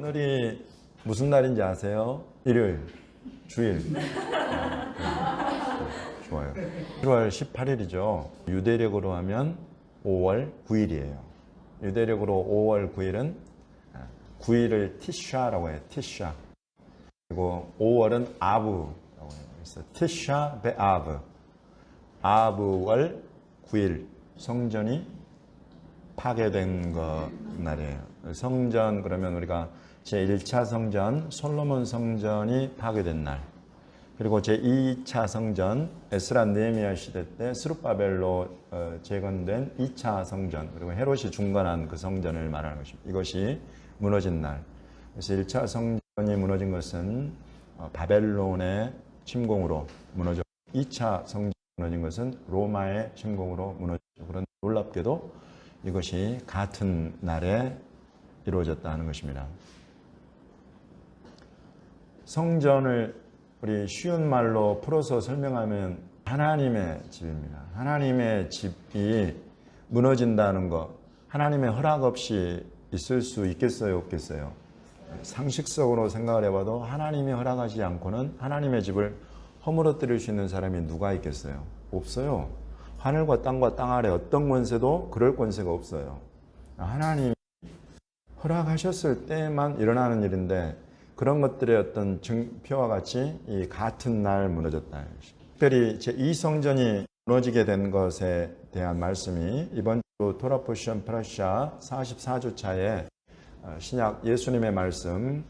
오늘이 무슨 날인지 아세요? 일요일, 주일. 좋아요. 1월 18일이죠. 유대력으로 하면 5월 9일이에요. 유대력으로 5월 9일은 9일을 티샤라고 해요. 티샤. 그리고 5월은 아브라고 해요. 티샤 베아브. 아브월 9일 성전이 파괴된 날이에요. 성전 그러면 우리가 제1차 성전 솔로몬 성전이 파괴된 날, 그리고 제2차 성전 에스라 느헤미야 시대 때 스룹바벨로 재건된 2차 성전, 그리고 헤롯이 중건한 그 성전을 말하는 것입니다. 이것이 무너진 날. 그래서 1차 성전이 무너진 것은 바벨론의 침공으로 무너졌고 2차 성전이 무너진 것은 로마의 침공으로 무너졌죠. 그런데 놀랍게도 이것이 같은 날에 이루어졌다 하는 것입니다. 성전을 우리 쉬운 말로 풀어서 설명하면 하나님의 집입니다. 하나님의 집이 무너진다는 것, 하나님의 허락 없이 있을 수 있겠어요, 없겠어요? 상식적으로 생각을 해봐도 하나님이 허락하지 않고는 하나님의 집을 허물어뜨릴 수 있는 사람이 누가 있겠어요? 없어요. 하늘과 땅 아래 어떤 권세도 그럴 권세가 없어요. 하나님이 허락하셨을 때만 일어나는 일인데 그런 것들의 어떤 증표와 같이 이 같은 날 무너졌다. 특별히 제2성전이 무너지게 된 것에 대한 말씀이 이번 주 토라 포션 프라샤 44주 차에 신약 예수님의 말씀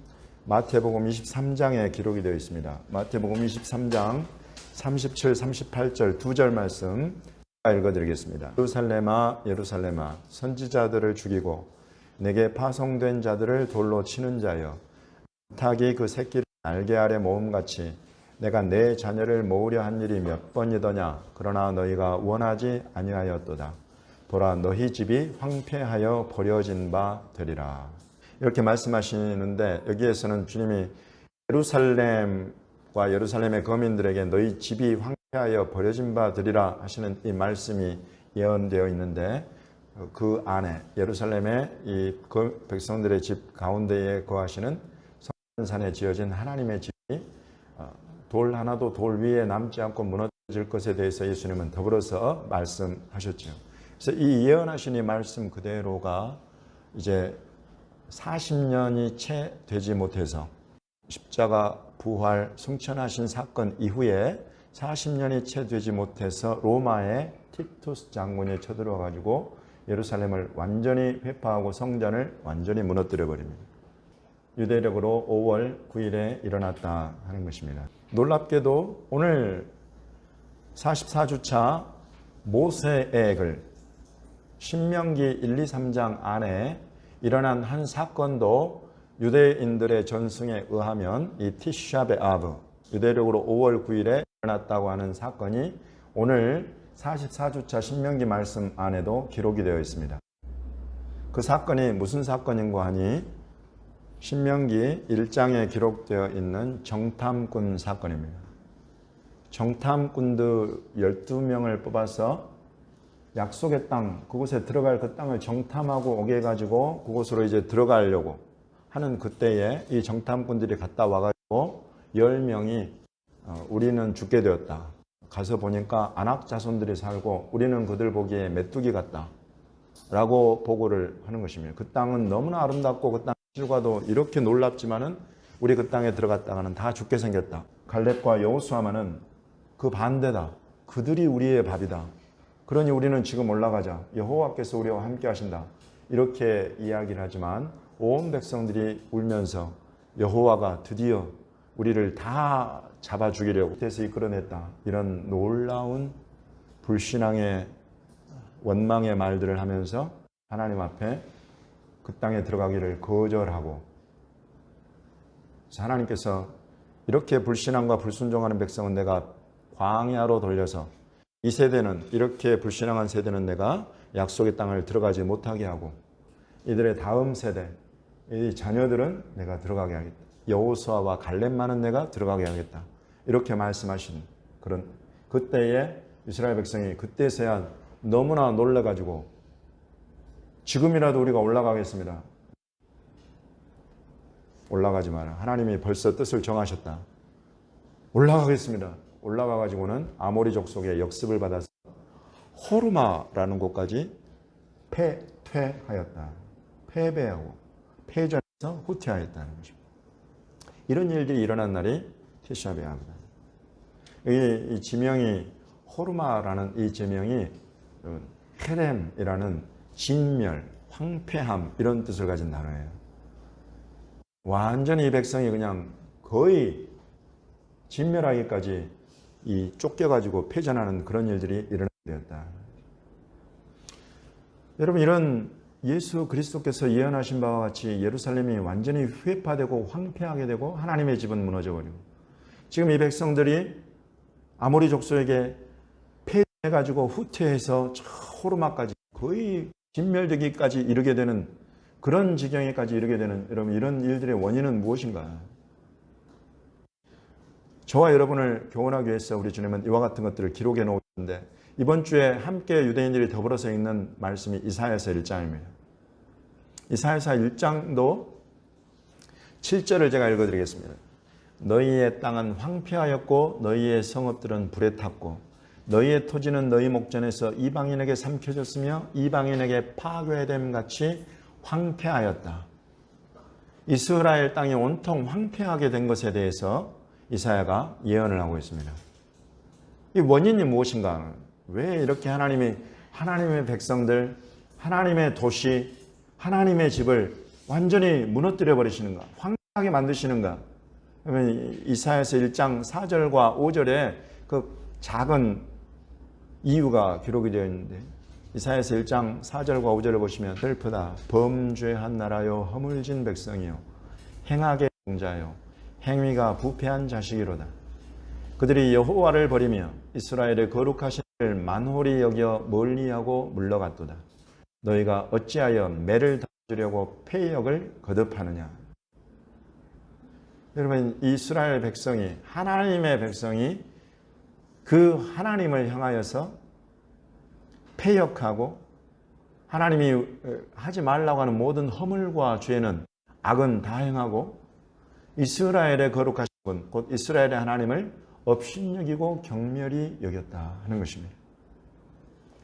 마태복음 23장에 기록이 되어 있습니다. 마태복음 23장 37, 38절 두 절 말씀 읽어드리겠습니다. 예루살렘아 예루살렘아 선지자들을 죽이고 내게 파송된 자들을 돌로 치는 자여, 닭이 그 새끼를 날개 아래 모음같이 내가 내 자녀를 모으려 한 일이 몇 번이더냐. 그러나 너희가 원하지 아니하였도다. 보라 너희 집이 황폐하여 버려진 바 되리라. 이렇게 말씀하시는데 여기에서는 주님이 예루살렘과 예루살렘의 거민들에게 너희 집이 황폐하여 버려진 바 되리라 하시는 이 말씀이 예언되어 있는데, 그 안에 예루살렘의 이 백성들의 집 가운데에 거하시는 성산에 지어진 하나님의 집이 돌 하나도 돌 위에 남지 않고 무너질 것에 대해서 예수님은 더불어서 말씀하셨죠. 그래서 이 예언하신 이 말씀 그대로가 이제 40년이 채 되지 못해서 십자가 부활 승천하신 사건 이후에 40년이 채 되지 못해서 로마의 티투스 장군이 쳐들어와 가지고 예루살렘을 완전히 회파하고 성전을 완전히 무너뜨려 버립니다. 유대력으로 5월 9일에 일어났다 하는 것입니다. 놀랍게도 오늘 44주차 모세의 글 신명기 1, 2, 3장 안에 일어난 한 사건도 유대인들의 전승에 의하면 이 티샤 베아브 유대력으로 5월 9일에 일어났다고 하는 사건이 오늘 44주차 신명기 말씀 안에도 기록이 되어 있습니다. 그 사건이 무슨 사건인가 하니 신명기 1장에 기록되어 있는 정탐꾼 사건입니다. 정탐꾼들 12명을 뽑아서 약속의 땅, 그곳에 들어갈 그 땅을 정탐하고 오게 해가지고 그곳으로 이제 들어가려고 하는 그때에 이 정탐꾼들이 갔다 와가지고 10명이 우리는 죽게 되었다. 가서 보니까 안악 자손들이 살고 우리는 그들 보기에 메뚜기 같다 라고 보고를 하는 것입니다. 그 땅은 너무나 아름답고 그 땅 실과도 이렇게 놀랍지만은 우리 그 땅에 들어갔다가는 다 죽게 생겼다. 갈렙과 여호수아만은 그 반대다. 그들이 우리의 밥이다. 그러니 우리는 지금 올라가자. 여호와께서 우리와 함께 하신다. 이렇게 이야기를 하지만 온 백성들이 울면서 여호와가 드디어 우리를 다 잡아 죽이려고 그때서 이끌어냈다. 이런 놀라운 불신앙의 원망의 말들을 하면서 하나님 앞에 그 땅에 들어가기를 거절하고, 그래서 하나님께서 이렇게 불신앙과 불순종하는 백성은 내가 광야로 돌려서 이 세대는, 이렇게 불신앙한 세대는 내가 약속의 땅을 들어가지 못하게 하고 이들의 다음 세대, 이 자녀들은 내가 들어가게 하겠다. 여호수아와 갈렙만은 내가 들어가게 하겠다. 이렇게 말씀하신 그런 그때에 이스라엘 백성이 그때서야 너무나 놀라가지고 지금이라도 우리가 올라가겠습니다. 올라가지 마라. 하나님이 벌써 뜻을 정하셨다. 올라가겠습니다. 올라가가지고는 아모리 족속의 역습을 받아서 호르마라는 곳까지 퇴하였다. 패배하고 패전에서 후퇴하였다는 것입니다. 이런 일들이 일어난 날이 티샤베아입니다. 이 지명이 호르마라는 이 지명이 헤렘이라는 진멸, 황폐함 이런 뜻을 가진 단어예요. 완전히 이 백성이 그냥 거의 진멸하기까지 이 쫓겨가지고 패전하는 그런 일들이 일어나게 되었다. 여러분, 이런 예수 그리스도께서 예언하신 바와 같이 예루살렘이 완전히 회파되고 황폐하게 되고 하나님의 집은 무너져버리고 지금 이 백성들이 아모리 족속에게 패해가지고 후퇴해서 저 호르마까지 거의 진멸되기까지 이르게 되는 그런 지경에까지 이르게 되는 여러분 이런 일들의 원인은 무엇인가? 저와 여러분을 교훈하기 위해서 우리 주님은 이와 같은 것들을 기록해 놓으셨는데 이번 주에 함께 유대인들이 더불어서 읽는 말씀이 이사야서 1장입니다. 이사야서 1장도 7절을 제가 읽어드리겠습니다. 너희의 땅은 황폐하였고 너희의 성읍들은 불에 탔고 너희의 토지는 너희 목전에서 이방인에게 삼켜졌으며 이방인에게 파괴됨 같이 황폐하였다. 이스라엘 땅이 온통 황폐하게 된 것에 대해서 이사야가 예언을 하고 있습니다. 이 원인이 무엇인가? 왜 이렇게 하나님의 백성들, 하나님의 도시, 하나님의 집을 완전히 무너뜨려 버리시는가? 황폐하게 만드시는가? 그러면 이사야서 1장 4절과 5절에 그 작은 이유가 기록이 되어 있는데 이사야서 1장 4절과 5절을 보시면 슬프다. 범죄한 나라요 허물진 백성이요 행악의 종자요 행위가 부패한 자식이로다. 그들이 여호와를 버리며 이스라엘의 거룩하신 이를 만홀히 여겨 멀리하고 물러갔도다. 너희가 어찌하여 매를 다주려고 패역을 거듭하느냐. 여러분, 이스라엘 백성이 하나님의 백성이 그 하나님을 향하여서 패역하고 하나님이 하지 말라고 하는 모든 허물과 죄는 악은 다 행하고 이스라엘의 거룩하신 분, 곧 이스라엘의 하나님을 업신여기고 경멸히 여겼다 하는 것입니다.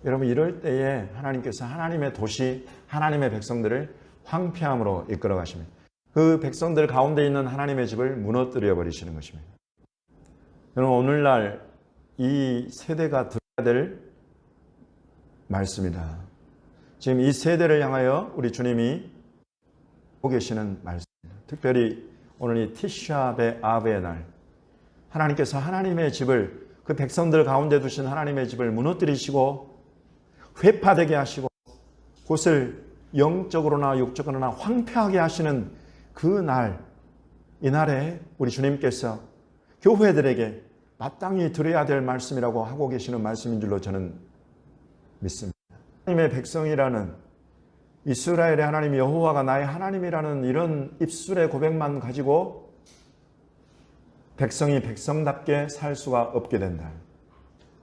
여러분, 이럴 때에 하나님께서 하나님의 도시, 하나님의 백성들을 황폐함으로 이끌어 가십니다. 그 백성들 가운데 있는 하나님의 집을 무너뜨려 버리시는 것입니다. 여러분, 오늘날 이 세대가 들어야 될 말씀이다. 지금 이 세대를 향하여 우리 주님이 보고 계시는 말씀입니다. 특별히 오늘 이 티샤베아브의 날, 하나님께서 하나님의 집을 그 백성들 가운데 두신 하나님의 집을 무너뜨리시고 회파되게 하시고 곳을 영적으로나 육적으로나 황폐하게 하시는 그 날, 이 날에 우리 주님께서 교회들에게 마땅히 들어야 될 말씀이라고 하고 계시는 말씀인 줄로 저는 믿습니다. 하나님의 백성이라는 이스라엘의 하나님 여호와가 나의 하나님이라는 이런 입술의 고백만 가지고 백성이 백성답게 살 수가 없게 된다.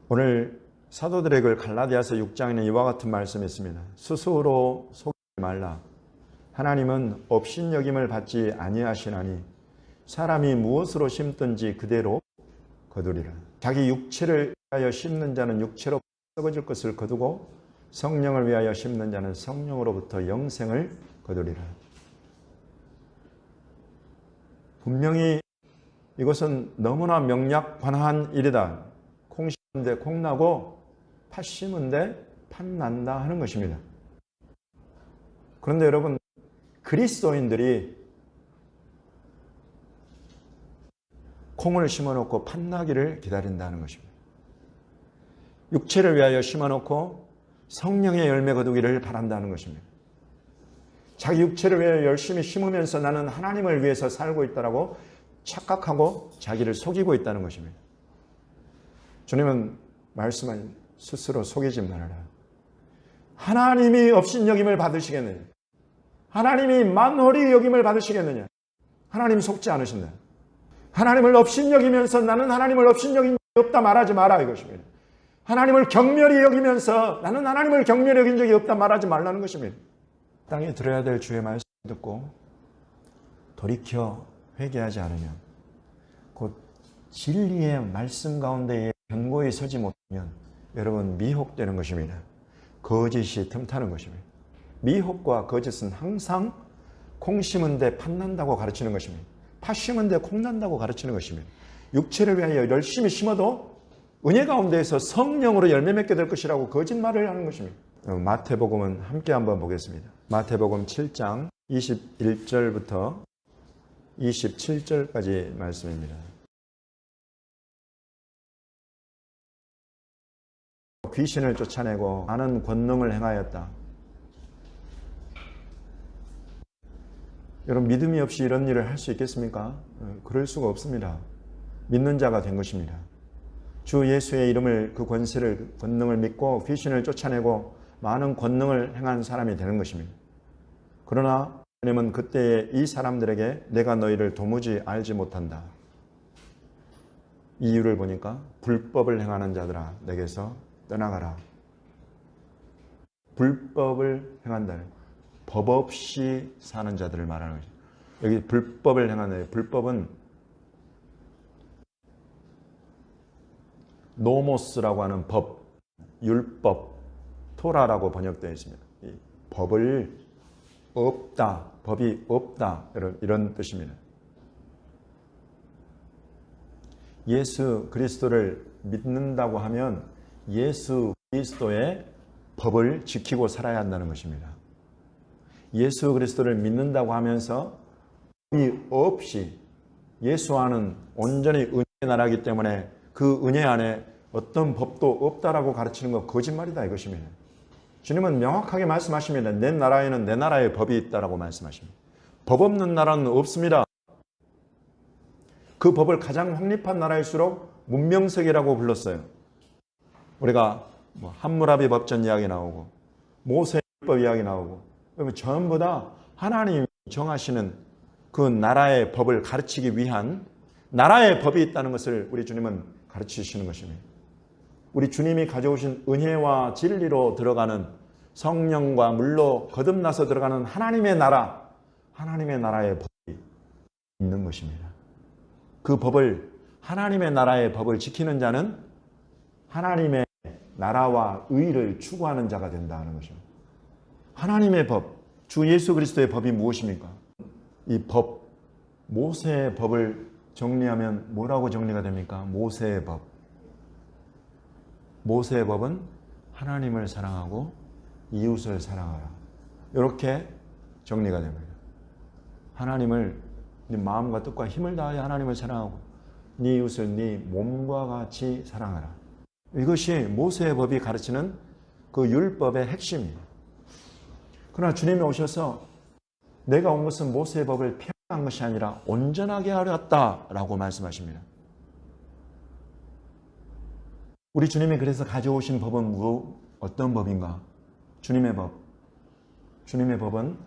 오늘 사도들의 글 갈라디아서 6장에는 이와 같은 말씀이 있습니다. 스스로 속이지 말라. 하나님은 업신여김을 받지 아니하시나니 사람이 무엇으로 심든지 그대로 거두리라. 자기 육체를 위하여 심는 자는 육체로 썩어질 것을 거두고 성령을 위하여 심는 자는 성령으로부터 영생을 거두리라. 분명히 이것은 너무나 명약관한 일이다. 콩 심은데 콩 나고 팥 심은데 팥 난다 하는 것입니다. 그런데 여러분, 그리스도인들이 콩을 심어놓고 팥 나기를 기다린다는 것입니다. 육체를 위하여 심어놓고 성령의 열매 거두기를 바란다는 것입니다. 자기 육체를 위하여 열심히 심으면서 나는 하나님을 위해서 살고 있다라고 착각하고 자기를 속이고 있다는 것입니다. 주님은 말씀은 스스로 속이지 말아라. 하나님이 업신여김을 받으시겠느냐? 하나님이 만홀히 여김을 받으시겠느냐? 하나님 속지 않으신다. 하나님을 업신여기면서 나는 하나님을 업신여긴 적이 없다 말하지 마라 이것입니다. 하나님을 경멸히 여기면서 나는 하나님을 경멸히 여긴 적이 없다 말하지 말라는 것입니다. 땅에 들어야 될 주의 말씀 듣고 돌이켜 회개하지 않으면, 곧 진리의 말씀 가운데에 견고히 서지 못하면 여러분 미혹되는 것입니다. 거짓이 틈타는 것입니다. 미혹과 거짓은 항상 콩 심은 데 팥 난다고 가르치는 것입니다. 팥 심은 데 콩 난다고 가르치는 것입니다. 육체를 위하여 열심히 심어도 은혜 가운데에서 성령으로 열매 맺게 될 것이라고 거짓말을 하는 것입니다. 마태복음은 함께 한번 보겠습니다. 마태복음 7장 21절부터 27절까지 말씀입니다. 귀신을 쫓아내고 많은 권능을 행하였다. 여러분, 믿음이 없이 이런 일을 할 수 있겠습니까? 그럴 수가 없습니다. 믿는 자가 된 것입니다. 주 예수의 이름을, 그 권세를, 권능을 믿고 귀신을 쫓아내고 많은 권능을 행한 사람이 되는 것입니다. 그러나 하나님은 그때에 이 사람들에게 내가 너희를 도무지 알지 못한다. 이유를 보니까 불법을 행하는 자들아 내게서 떠나가라. 불법을 행한다. 법 없이 사는 자들을 말하는 거죠. 여기 불법을 행하는, 불법은 노모스라고 하는 법, 율법, 토라라고 번역되어 있습니다. 이 법을 없다, 법이 없다, 이런 뜻입니다. 예수 그리스도를 믿는다고 하면 예수 그리스도의 법을 지키고 살아야 한다는 것입니다. 예수 그리스도를 믿는다고 하면서 법이 없이, 예수와는 온전히 은혜의 나라이기 때문에 그 은혜 안에 어떤 법도 없다라고 가르치는 거 거짓말이다 이것입니다. 주님은 명확하게 말씀하십니다. 내 나라에는 내 나라의 법이 있다라고 말씀하십니다. 법 없는 나라는 없습니다. 그 법을 가장 확립한 나라일수록 문명세계라고 불렀어요. 우리가 함무라비 법전 이야기 나오고 모세법 이야기 나오고, 전부 다 하나님이 정하시는 그 나라의 법을 가르치기 위한 나라의 법이 있다는 것을 우리 주님은 가르치시는 것입니다. 우리 주님이 가져오신 은혜와 진리로 들어가는, 성령과 물로 거듭나서 들어가는 하나님의 나라, 하나님의 나라의 법이 있는 것입니다. 그 법을, 하나님의 나라의 법을 지키는 자는 하나님의 나라와 의를 추구하는 자가 된다는 것입니다. 하나님의 법, 주 예수 그리스도의 법이 무엇입니까? 이 법, 모세의 법을 정리하면 뭐라고 정리가 됩니까? 모세의 법. 모세의 법은 하나님을 사랑하고 이웃을 사랑하라. 이렇게 정리가 됩니다. 하나님을 네 마음과 뜻과 힘을 다하여 하나님을 사랑하고 네 이웃을 네 몸과 같이 사랑하라. 이것이 모세의 법이 가르치는 그 율법의 핵심이에요. 그러나 주님이 오셔서 내가 온 것은 모세의 법을 폐허한 것이 아니라 온전하게 하려 왔다라고 말씀하십니다. 우리 주님이 그래서 가져오신 법은 어떤 법인가? 주님의 법. 주님의 법은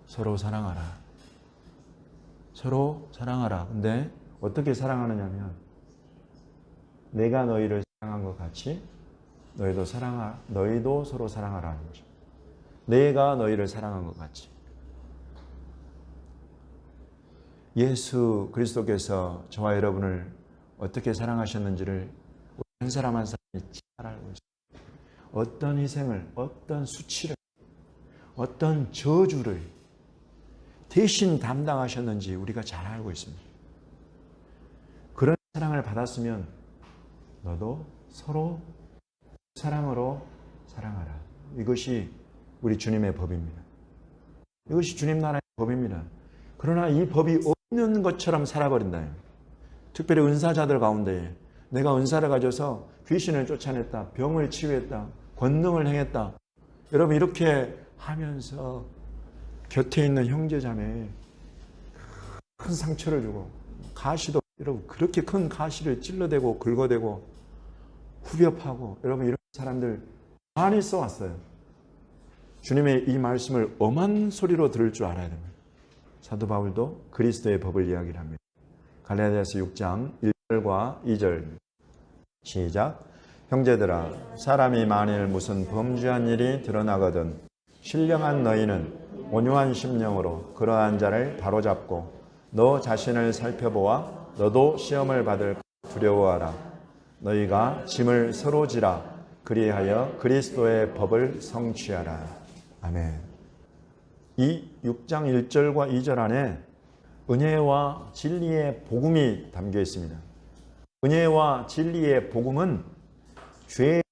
서로 사랑하라. 서로 사랑하라. 근데 어떻게 사랑하느냐면 내가 너희를 사랑한 것 같이 너희도 서로 사랑하라는 거죠. 내가 너희를 사랑한 것 같이. 예수 그리스도께서 저와 여러분을 어떻게 사랑하셨는지를 한 사람 한 사람이 잘 알고 있습니다. 어떤 희생을, 어떤 수치를, 어떤 저주를 대신 담당하셨는지 우리가 잘 알고 있습니다. 그런 사랑을 받았으면 너도 서로 사랑으로 사랑하라. 이것이 우리 주님의 법입니다. 이것이 주님 나라의 법입니다. 그러나 이 법이 없는 것처럼 살아버린다. 특별히 은사자들 가운데 내가 은사를 가져서 귀신을 쫓아냈다, 병을 치유했다, 권능을 행했다. 여러분 이렇게 하면서 곁에 있는 형제자매에 큰 상처를 주고 가시도, 여러분 그렇게 큰 가시를 찔러대고 긁어대고 후벼파고, 여러분 이런 사람들 많이 써왔어요. 주님의 이 말씀을 엄한 소리로 들을 줄 알아야 됩니다. 사도 바울도 그리스도의 법을 이야기를 합니다. 갈라디아서 6장 1절과 2절 시작. 형제들아, 사람이 만일 무슨 범죄한 일이 드러나거든 신령한 너희는 온유한 심령으로 그러한 자를 바로잡고 너 자신을 살펴보아 너도 시험을 받을 두려워하라. 너희가 짐을 서로 지라. 그리하여 그리스도의 법을 성취하라. 아멘. 이 6장 1절과 2절 안에 은혜와 진리의 복음이 담겨 있습니다. 은혜와 진리의 복음은 죄를,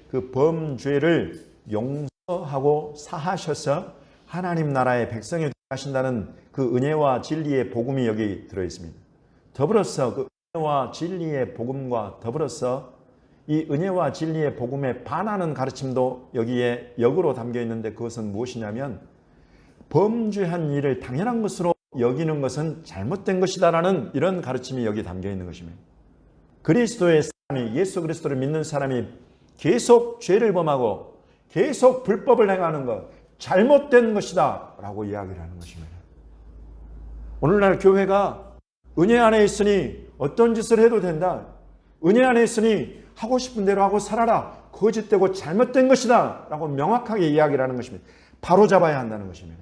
그 범죄를 용서하고 사하셔서 하나님 나라의 백성이 하신다는 그 은혜와 진리의 복음이 여기 들어 있습니다. 더불어서 그 은혜와 진리의 복음과 더불어서 이 은혜와 진리의 복음에 반하는 가르침도 여기에 역으로 담겨 있는데 그것은 무엇이냐면 범죄한 일을 당연한 것으로 여기는 것은 잘못된 것이다라는 이런 가르침이 여기 담겨 있는 것입니다. 그리스도의 사람이, 예수 그리스도를 믿는 사람이 계속 죄를 범하고 계속 불법을 행하는 것, 잘못된 것이다 라고 이야기를 하는 것입니다. 오늘날 교회가 은혜 안에 있으니 어떤 짓을 해도 된다. 은혜 안에 있으니 하고 싶은 대로 하고 살아라. 거짓되고 잘못된 것이다 라고 명확하게 이야기를 하는 것입니다. 바로 잡아야 한다는 것입니다.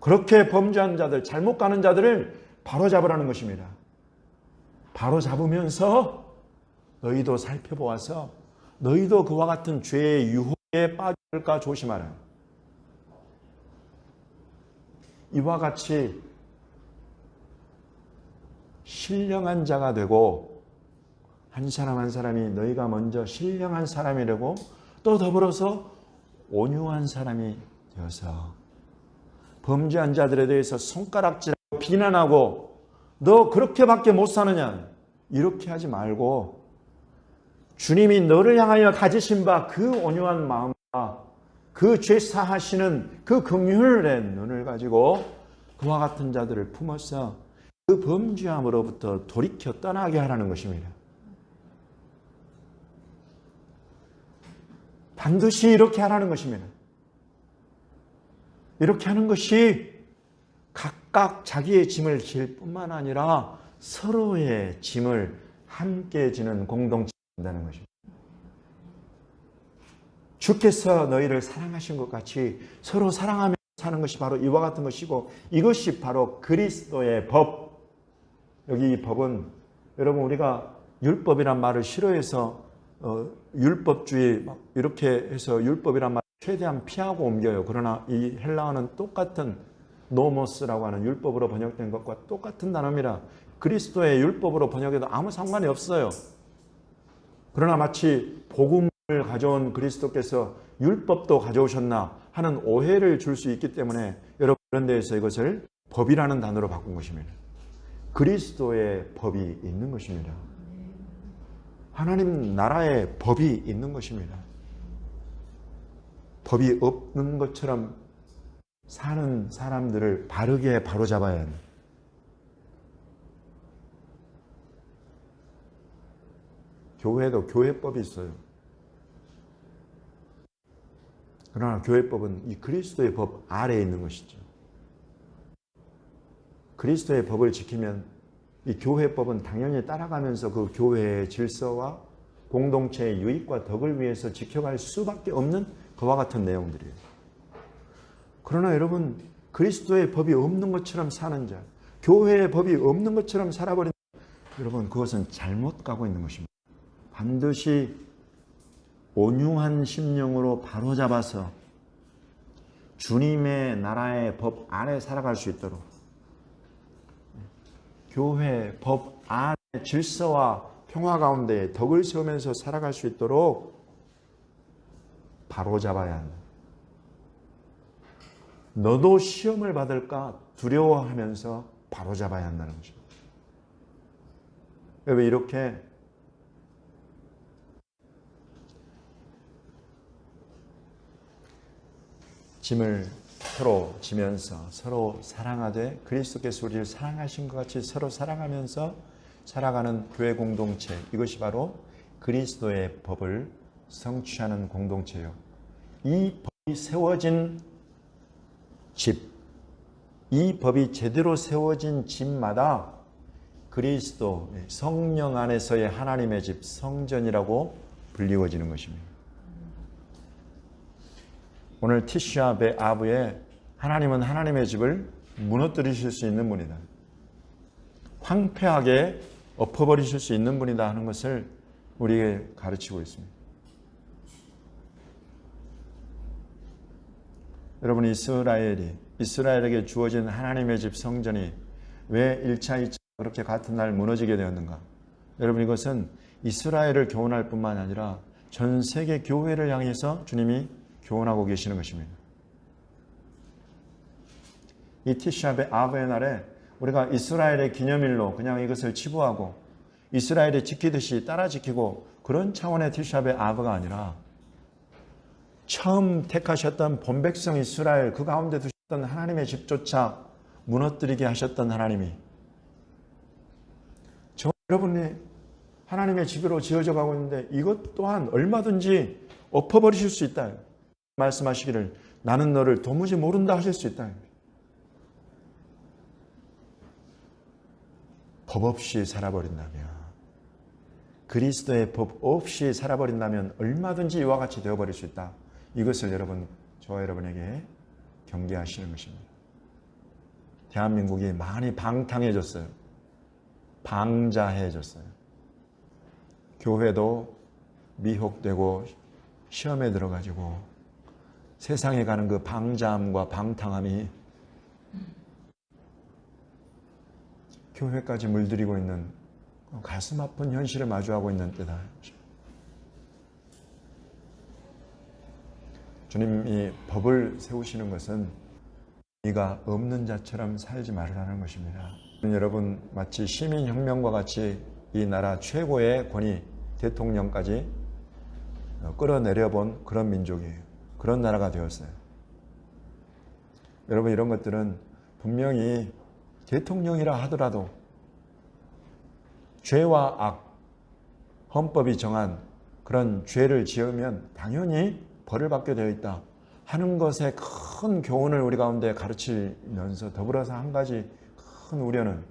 그렇게 범죄한 자들, 잘못 가는 자들을 바로 잡으라는 것입니다. 바로 잡으면서 너희도 살펴보아서 너희도 그와 같은 죄의 유혹에 빠질까 조심하라. 이와 같이 신령한 자가 되고 한 사람 한 사람이 너희가 먼저 신령한 사람이 되고 또 더불어서 온유한 사람이 되어서 범죄한 자들에 대해서 손가락질하고 비난하고 너 그렇게밖에 못 사느냐 이렇게 하지 말고 주님이 너를 향하여 가지신 바 그 온유한 마음과 그 죄 사하시는 그 긍휼의 눈을 가지고 그와 같은 자들을 품어서 그 범죄함으로부터 돌이켜 떠나게 하라는 것입니다. 반드시 이렇게 하라는 것입니다. 이렇게 하는 것이 각각 자기의 짐을 질 뿐만 아니라 서로의 짐을 함께 지는 공동체가 된다는 것입니다. 주께서 너희를 사랑하신 것 같이 서로 사랑하며 사는 것이 바로 이와 같은 것이고 이것이 바로 그리스도의 법. 여기 이 법은 여러분 우리가 율법이란 말을 싫어해서 율법주의 이렇게 해서 율법이란 말을 최대한 피하고 옮겨요. 그러나 이 헬라어는 똑같은 노모스라고 하는 율법으로 번역된 것과 똑같은 단어입니다. 그리스도의 율법으로 번역해도 아무 상관이 없어요. 그러나 마치 복음을 가져온 그리스도께서 율법도 가져오셨나 하는 오해를 줄 수 있기 때문에 여러분 그런 데에서 이것을 법이라는 단어로 바꾼 것입니다. 그리스도의 법이 있는 것입니다. 하나님 나라의 법이 있는 것입니다. 법이 없는 것처럼 사는 사람들을 바르게 바로잡아야 합니다. 교회도 교회법이 있어요. 그러나 교회법은 이 그리스도의 법 아래에 있는 것이죠. 그리스도의 법을 지키면 이 교회법은 당연히 따라가면서 그 교회의 질서와 공동체의 유익과 덕을 위해서 지켜갈 수밖에 없는 그와 같은 내용들이에요. 그러나 여러분 그리스도의 법이 없는 것처럼 사는 자, 교회의 법이 없는 것처럼 살아버린 여러분 그것은 잘못 가고 있는 것입니다. 반드시 온유한 심령으로 바로잡아서 주님의 나라의 법 안에 살아갈 수 있도록 교회 법 안의 질서와 평화 가운데 덕을 세우면서 살아갈 수 있도록 바로잡아야 한다. 너도 시험을 받을까 두려워하면서 바로잡아야 한다는 것입니다. 왜 이렇게 짐을 서로 지면서 서로 사랑하되 그리스도께서 우리를 사랑하신 것 같이 서로 사랑하면서 살아가는 교회 공동체, 이것이 바로 그리스도의 법을 성취하는 공동체요. 이 법이 세워진 집, 이 법이 제대로 세워진 집마다 그리스도, 성령 안에서의 하나님의 집, 성전이라고 불리워지는 것입니다. 오늘 티시아 베아브에 하나님은 하나님의 집을 무너뜨리실 수 있는 분이다. 황폐하게 엎어버리실 수 있는 분이다 하는 것을 우리에게 가르치고 있습니다. 여러분, 이스라엘에게 주어진 하나님의 집 성전이 왜 1차, 2차 그렇게 같은 날 무너지게 되었는가? 여러분, 이것은 이스라엘을 교훈할 뿐만 아니라 전 세계 교회를 향해서 주님이 교훈하고 계시는 것입니다. 이 티샤 베아브의 날에 우리가 이스라엘의 기념일로 그냥 이것을 치부하고 이스라엘이 지키듯이 따라 지키고 그런 차원의 티샤 베아브가 아니라 처음 택하셨던 본백성 이스라엘 그 가운데 두셨던 하나님의 집조차 무너뜨리게 하셨던 하나님이 여러분이 하나님의 집으로 지어져 가고 있는데 이것 또한 얼마든지 엎어버리실 수 있다. 말씀하시기를 나는 너를 도무지 모른다 하실 수 있다. 법 없이 살아버린다면, 그리스도의 법 없이 살아버린다면 얼마든지 이와 같이 되어버릴 수 있다. 이것을 여러분, 저와 여러분에게 경계하시는 것입니다. 대한민국이 많이 방탕해졌어요. 방자해졌어요. 교회도 미혹되고 시험에 들어가지고 세상에 가는 그 방자함과 방탕함이 교회까지 물들이고 있는 가슴 아픈 현실을 마주하고 있는 때다. 주님이 법을 세우시는 것은 네가 없는 자처럼 살지 말라는 것입니다. 여러분, 마치 시민혁명과 같이 이 나라 최고의 권위, 대통령까지 끌어내려본 그런 민족이에요. 그런 나라가 되었어요. 여러분, 이런 것들은 분명히 대통령이라 하더라도 죄와 악, 헌법이 정한 그런 죄를 지으면 당연히 벌을 받게 되어 있다 하는 것에 큰 교훈을 우리 가운데 가르치면서 더불어서 한 가지 큰 우려는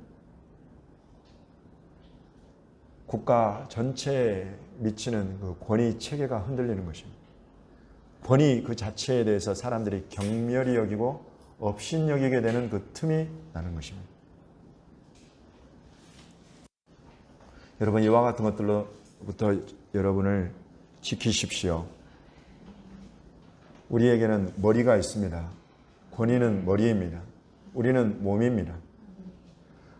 국가 전체에 미치는 그 권위 체계가 흔들리는 것입니다. 권위 그 자체에 대해서 사람들이 경멸히 여기고 업신여기게 되는 그 틈이 나는 것입니다. 여러분, 이와 같은 것들로부터 여러분을 지키십시오. 우리에게는 머리가 있습니다. 권위는 머리입니다. 우리는 몸입니다.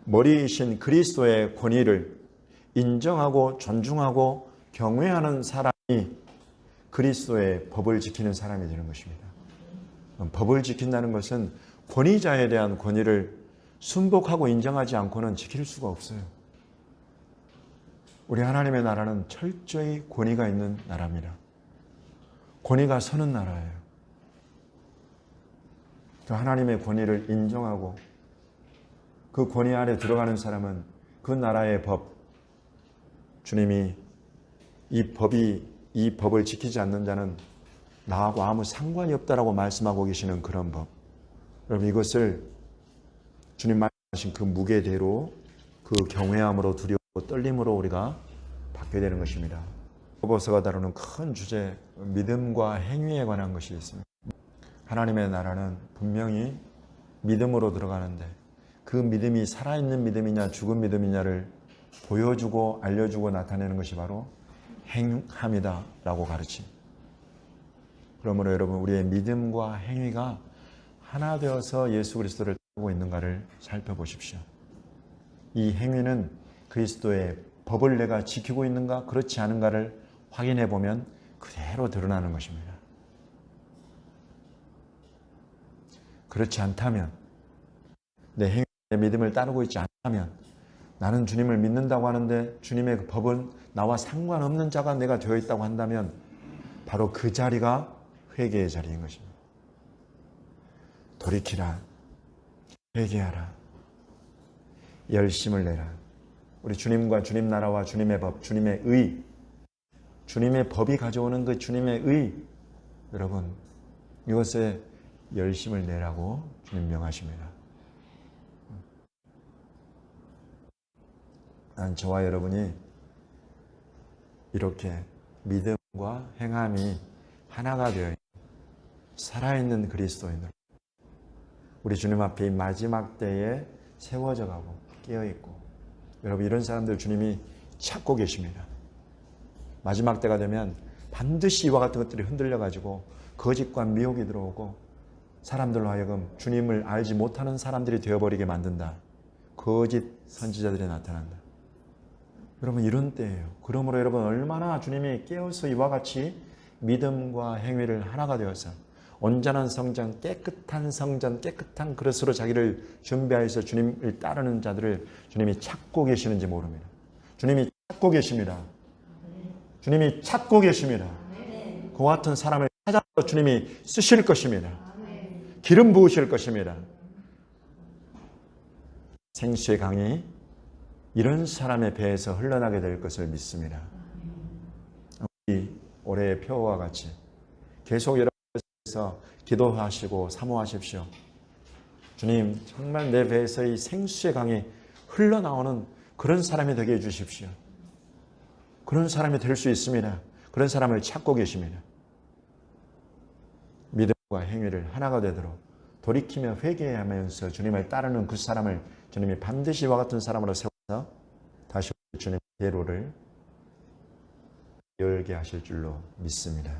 머리이신 그리스도의 권위를 인정하고 존중하고 경외하는 사람이 그리스도의 법을 지키는 사람이 되는 것입니다. 법을 지킨다는 것은 권위자에 대한 권위를 순복하고 인정하지 않고는 지킬 수가 없어요. 우리 하나님의 나라는 철저히 권위가 있는 나라입니다. 권위가 서는 나라예요. 그 하나님의 권위를 인정하고 그 권위 아래 들어가는 사람은 그 나라의 법, 주님이 이 법을 지키지 않는 자는 나하고 아무 상관이 없다라고 말씀하고 계시는 그런 법. 여러분, 이것을 주님 말씀하신 그 무게대로 그 경외함으로 두려워 떨림으로 우리가 받게 되는 것입니다. 야고보서가 다루는 큰 주제, 믿음과 행위에 관한 것이 있습니다. 하나님의 나라는 분명히 믿음으로 들어가는데 그 믿음이 살아있는 믿음이냐 죽은 믿음이냐를 보여주고 알려주고 나타내는 것이 바로 행함이다 라고 가르칩니다. 그러므로 여러분, 우리의 믿음과 행위가 하나 되어서 예수 그리스도를 따르고 있는가를 살펴보십시오. 이 행위는 그리스도의 법을 내가 지키고 있는가 그렇지 않은가를 확인해 보면 그대로 드러나는 것입니다. 그렇지 않다면, 내 행위, 내 믿음을 따르고 있지 않다면, 나는 주님을 믿는다고 하는데 주님의 그 법은 나와 상관없는 자가 내가 되어 있다고 한다면 바로 그 자리가 회개의 자리인 것입니다. 돌이키라, 회개하라, 열심을 내라. 우리 주님과 주님 나라와 주님의 법, 주님의 의, 주님의 법이 가져오는 그 주님의 의, 여러분, 이것에 열심을 내라고 주님 명하십니다. 난 저와 여러분이 이렇게 믿음과 행함이 하나가 되어 있는, 살아있는 그리스도인으로 우리 주님 앞에 이 마지막 때에 세워져 가고 깨어있고, 여러분 이런 사람들 주님이 찾고 계십니다. 마지막 때가 되면 반드시 이와 같은 것들이 흔들려 가지고 거짓과 미혹이 들어오고 사람들로 하여금 주님을 알지 못하는 사람들이 되어버리게 만든다. 거짓 선지자들이 나타난다. 여러분 이런 때예요. 그러므로 여러분 얼마나 주님이 깨어서 이와 같이 믿음과 행위를 하나가 되어서 온전한 성전, 깨끗한 성전, 깨끗한 그릇으로 자기를 준비하여서 주님을 따르는 자들을 주님이 찾고 계시는지 모릅니다. 주님이 찾고 계십니다. 주님이 찾고 계십니다. 그와 같은 사람을 찾아서 주님이 쓰실 것입니다. 기름 부으실 것입니다. 생수의 강이 이런 사람의 배에서 흘러나게 될 것을 믿습니다. 우리 올해의 표와 같이 계속 여러분께서 기도하시고 사모하십시오. 주님, 정말 내 배에서 이 생수의 강이 흘러나오는 그런 사람이 되게 해주십시오. 그런 사람이 될 수 있습니다. 그런 사람을 찾고 계십니다. 믿음과 행위를 하나가 되도록 돌이키며 회개하면서 주님을 따르는 그 사람을 주님이 반드시 이와 같은 사람으로 세워서 다시 주님의 대로를 열게 하실 줄로 믿습니다.